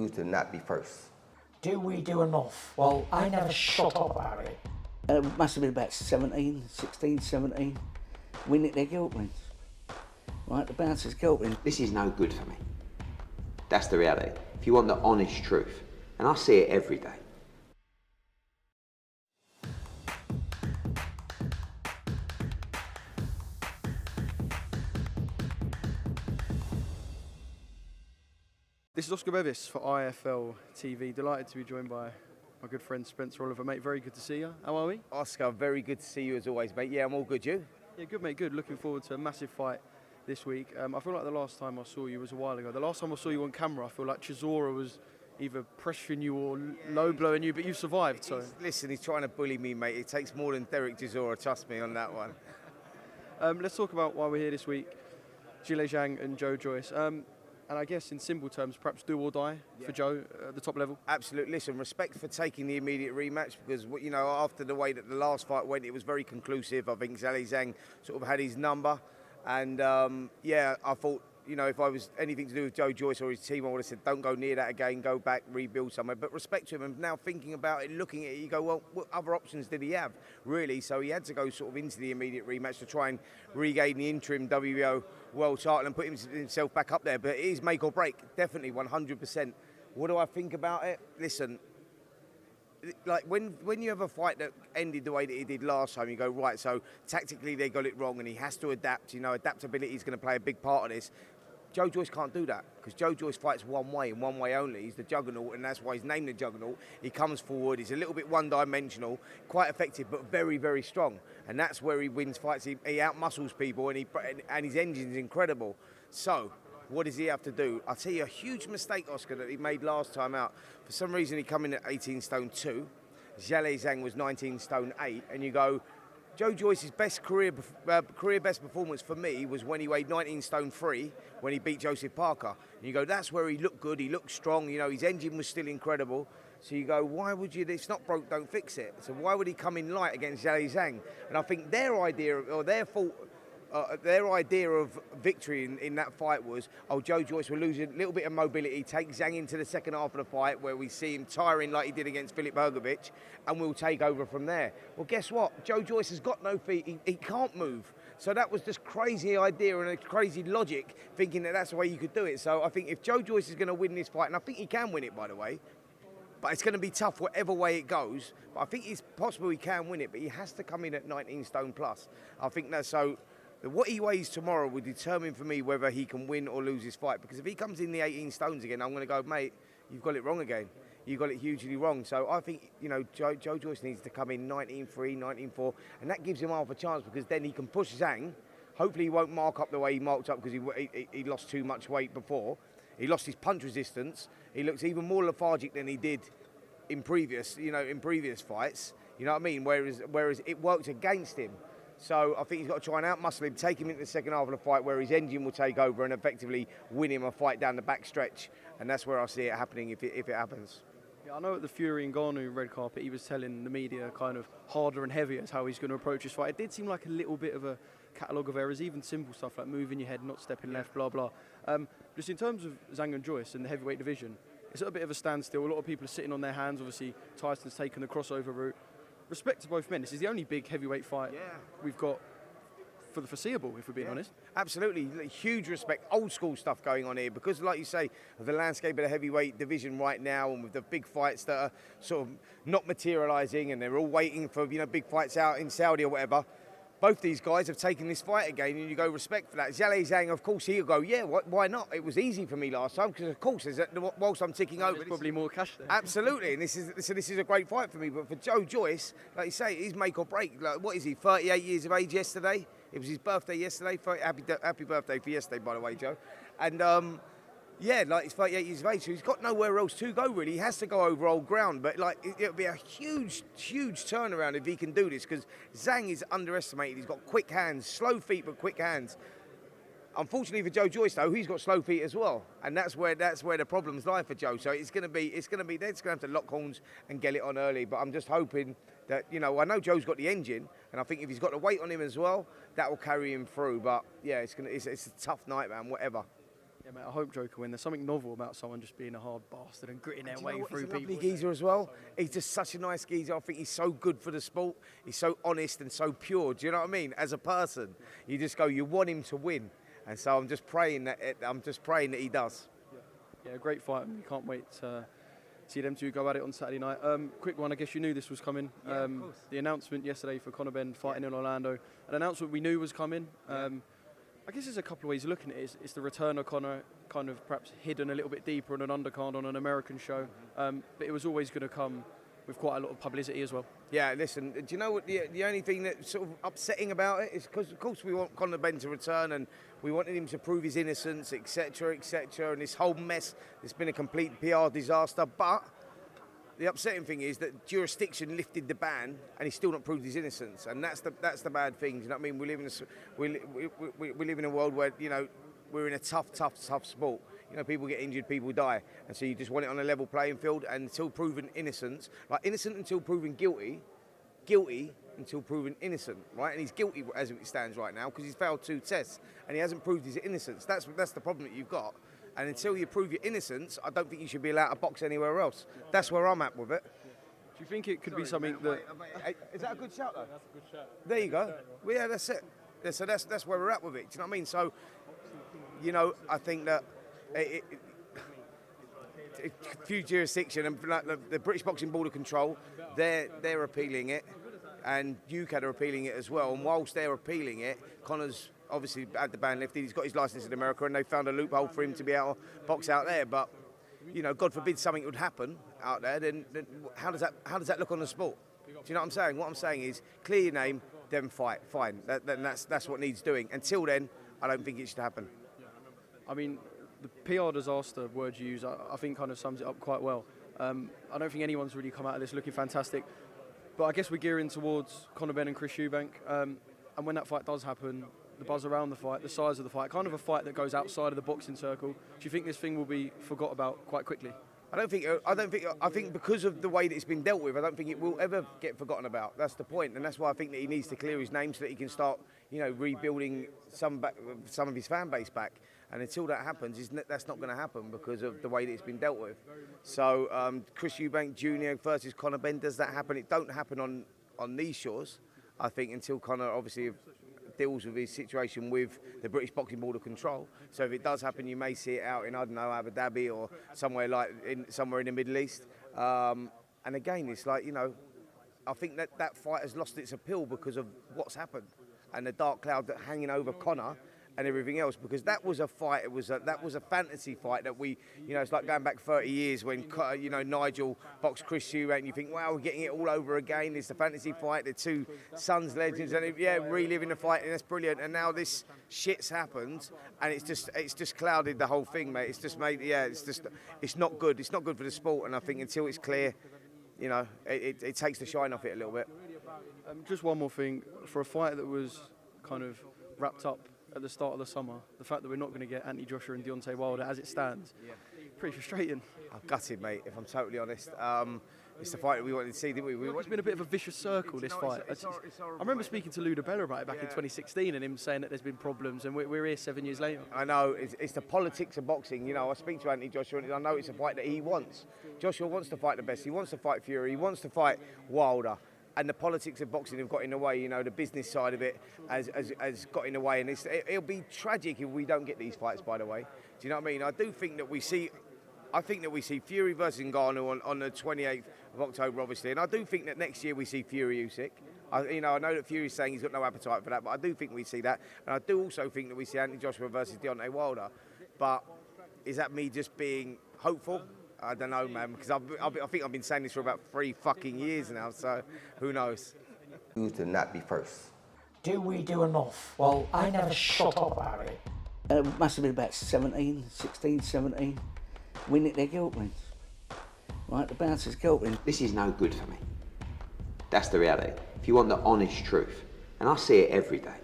choose to not be first. Do we do enough? Well, I never shut up about it. It must have been about 16, 17. We nicked their guilt rings. Right, the bouncer's guilt ring. This is no good for me. That's the reality. If you want the honest truth, and I see it every day. This is Oscar Bevis for IFL TV. Delighted to be joined by my good friend Spencer Oliver, mate. Very good to see you. How are we? Oscar, very good to see you as always, mate. Yeah, I'm all good. You? Yeah, good, mate. Good. Looking forward to a massive fight this week. I feel like the last time I saw you was a while ago. The last time I saw you on camera, I feel like Chisora was either pressuring you or low blowing you, but you've survived. So Listen, he's trying to bully me, mate. It takes more than Derek Chisora, trust me on that one. Let's talk about why we're here this week. Zhang and Zhang-Joyce. And I guess in simple terms, perhaps do or die for Joe at the top level? Absolutely. Listen, respect for taking the immediate rematch because, you know, after the way that the last fight went, it was very conclusive. I think Zhang sort of had his number. And, yeah, I thought, you know, if I was anything to do with Zhang-Joyce or his team, I would have said, don't go near that again, go back, rebuild somewhere. But respect to him. And now thinking about it, looking at it, you go, well, what other options did he have, really? So he had to go sort of into the immediate rematch to try and regain the interim WBO world title and put himself back up there. But it is make or break, definitely, 100%. What do I think about it? Listen, like when you have a fight that ended the way that he did last time, you go, right, so tactically they got it wrong and he has to adapt. You know, adaptability is going to play a big part of this. Zhang-Joyce can't do that because Zhang-Joyce fights one way and one way only. He's the juggernaut, and that's why he's named the juggernaut. He comes forward, he's a little bit one-dimensional, quite effective, but very, very strong. And that's where he wins fights. He out-muscles people, and his engine's incredible. So, what does he have to do? I'll tell you a huge mistake, Oscar, that he made last time out. For some reason, he come in at 18 stone 2. Zhang was 19 stone 8, and you go, Zhang-Joyce's best career best performance for me was when he weighed 19 stone 3 when he beat Joseph Parker. And you go, that's where he looked good, he looked strong, you know, his engine was still incredible. So you go, why would you, it's not broke, don't fix it. So why would he come in light against Zhang? And I think their idea, or their fault, their idea of victory in that fight was, Zhang-Joyce will lose a little bit of mobility, take Zhang into the second half of the fight where we see him tiring like he did against Filip Hrgović, and we'll take over from there. Well, guess what? Zhang-Joyce has got no feet. He can't move. So that was just crazy idea and a crazy logic, thinking that that's the way you could do it. So I think if Zhang-Joyce is going to win this fight, and I think he can win it, by the way, but it's going to be tough whatever way it goes. But I think it's possible he can win it, but he has to come in at 19 stone plus. I think that's so. What he weighs tomorrow will determine for me whether he can win or lose his fight. Because if he comes in the 18 stones again, I'm going to go, mate, you've got it wrong again. You've got it hugely wrong. So I think, you know, Zhang-Joyce needs to come in 19-3, 19-4, and that gives him half a chance because then he can push Zhang. Hopefully he won't mark up the way he marked up because he lost too much weight before. He lost his punch resistance. He looks even more lethargic than he did in previous fights. You know what I mean? Whereas it worked against him. So I think he's got to try and out-muscle him, take him into the second half of the fight where his engine will take over and effectively win him a fight down the back stretch. And that's where I see it happening if it happens. Yeah, I know at the Fury and Ngannou red carpet, he was telling the media kind of harder and heavier is how he's going to approach his fight. It did seem like a little bit of a catalogue of errors, even simple stuff like moving your head, not stepping left, blah, blah. Just in terms of Zhang and Joyce in the heavyweight division, it's at a bit of a standstill. A lot of people are sitting on their hands. Obviously, Tyson's taken the crossover route. Respect to both men. This is the only big heavyweight fight we've got for the foreseeable, if we're being honest. Absolutely. Huge respect. Old school stuff going on here because, like you say, of the landscape of the heavyweight division right now and with the big fights that are sort of not materialising and they're all waiting for, you know, big fights out in Saudi or whatever. Both these guys have taken this fight again, and you go respect for that. Zhang, of course, he'll go, yeah, why not? It was easy for me last time because, of course, whilst I'm ticking over, there's probably more cash there. Absolutely, and this is a great fight for me. But for Zhang-Joyce, like you say, he's make or break. Like, what is he? 38 years of age yesterday. It was his birthday yesterday. Happy birthday for yesterday, by the way, Joe. And yeah, like he's 38 years of age, so he's got nowhere else to go, really. He has to go over old ground, but like it'll be a huge turnaround if he can do this, because Zhang is underestimated. He's got quick hands, slow feet, but quick hands. Unfortunately for Zhang-Joyce, though, he's got slow feet as well, and that's where the problems lie for Joe. So it's going to be they're just going to have to lock horns and get it on early. But I'm just hoping that, you know, I know Joe's got the engine, and I think if he's got the weight on him as well, that will carry him through. But yeah, it's a tough night, man. Whatever. Yeah, mate, I hope Joe can win. There's something novel about someone just being a hard bastard and gritting their Do you way know what? through He's a lovely people. geezer as well. He's just such a nice geezer. I think he's so good for the sport. He's so honest and so pure. Do you know what I mean? As a person, you just go, you want him to win, and so I'm just praying that he does. Yeah, great fight. You can't wait to see them two go at it on Saturday night. Quick one, I guess you knew this was coming. Of course. The announcement yesterday for Conor Benn fighting in Orlando, an announcement we knew was coming. I guess there's a couple of ways of looking at it. It's the return of Conor, kind of perhaps hidden a little bit deeper on an undercard on an American show, but it was always going to come with quite a lot of publicity as well. Yeah, listen, do you know what the only thing that's sort of upsetting about it is because, of course, we want Conor Benn to return and we wanted him to prove his innocence, etc., and this whole mess, it's been a complete PR disaster, but the upsetting thing is that jurisdiction lifted the ban and he's still not proved his innocence, and that's the bad thing. You know what I mean? We live in a world where, you know, we're in a tough sport. You know, people get injured, people die, and so you just want it on a level playing field. And until proven innocence, like innocent until proven guilty, guilty until proven innocent, right? And he's guilty as it stands right now because he's failed 2 tests and he hasn't proved his innocence. That's the problem that you've got. And until you prove your innocence, I don't think you should be allowed to box anywhere else. That's where I'm at with it. Do you think it could be something that... Is that a good shout, though? That's a good shout. There you go. Well, yeah, that's it. So that's where we're at with it. Do you know what I mean? So, you know, I think that few jurisdiction and like the British Boxing Board of Control, they're appealing it, and UCAD are appealing it as well. And whilst they're appealing it, Conor's obviously had the ban lifted. He's got his licence in America, and they found a loophole for him to be able to box out there. But you know, God forbid something would happen out there, then how does that look on the sport? Do you know what I'm saying? What I'm saying is clear your name, then fight. Fine. That's what needs doing. Until then, I don't think it should happen. I mean, the PR disaster word you use, I think kind of sums it up quite well. I don't think anyone's really come out of this looking fantastic. But I guess we're gearing towards Conor Benn and Chris Eubank. And when that fight does happen, the buzz around the fight, the size of the fight, kind of a fight that goes outside of the boxing circle, do you think this thing will be forgot about quite quickly? I think because of the way that it's been dealt with, I don't think it will ever get forgotten about. That's the point, and that's why I think that he needs to clear his name so that he can start, you know, rebuilding some of his fan base back. And until that happens, that's not going to happen because of the way that it's been dealt with. So Chris Eubank Jr. versus Conor Benn, does that happen? It don't happen on these shores, I think, until Conor obviously deals with his situation with the British Boxing Board of Control. So if it does happen, you may see it out in, I don't know, Abu Dhabi or somewhere somewhere in the Middle East. And again, it's like, you know, I think that fight has lost its appeal because of what's happened and the dark cloud that hanging over Conor and everything else, because that was a fight. That was a fantasy fight that we, you know, it's like going back 30 years when, you know, Nigel boxed Chris Eubank, and you think, wow, we're getting it all over again. It's the fantasy fight, the two Sons legends, and reliving the fight, and that's brilliant. And now this shit's happened, and it's just clouded the whole thing, mate. It's just made, it's not good. It's not good for the sport, and I think until it's clear, you know, it takes the shine off it a little bit. Just one more thing, for a fight that was kind of wrapped up at the start of the summer, the fact that we're not going to get Anthony Joshua and Deontay Wilder as it stands, pretty frustrating. I'm gutted, mate, if I'm totally honest. It's the fight that we wanted to see, didn't we? It's been a bit of a vicious circle, this fight. I remember speaking to Luda Bella about it back in 2016 and him saying that there's been problems, and we're here 7 years later. I know, it's the politics of boxing. You know, I speak to Anthony Joshua and I know it's a fight that he wants. Joshua wants to fight the best. He wants to fight Fury. He wants to fight Wilder. And the politics of boxing have got in the way, you know, the business side of it has got in the way. And it'll be tragic if we don't get these fights, by the way. Do you know what I mean? I think that we see Fury versus Ngannou on the 28th of October, obviously. And I do think that next year we see Fury Usyk. I know that Fury's saying he's got no appetite for that, but I do think we see that. And I do also think that we see Anthony Joshua versus Deontay Wilder. But is that me just being hopeful? I don't know, man, because I think I've been saying this for about 3 fucking years now, so who knows? Choose to not be first. Do we do enough? Well, I never shut up about it. It must have been about 16, 17. We nicked their guilt rings. Right, the bouncer's guilt ring. This is no good for me. That's the reality. If you want the honest truth, and I see it every day,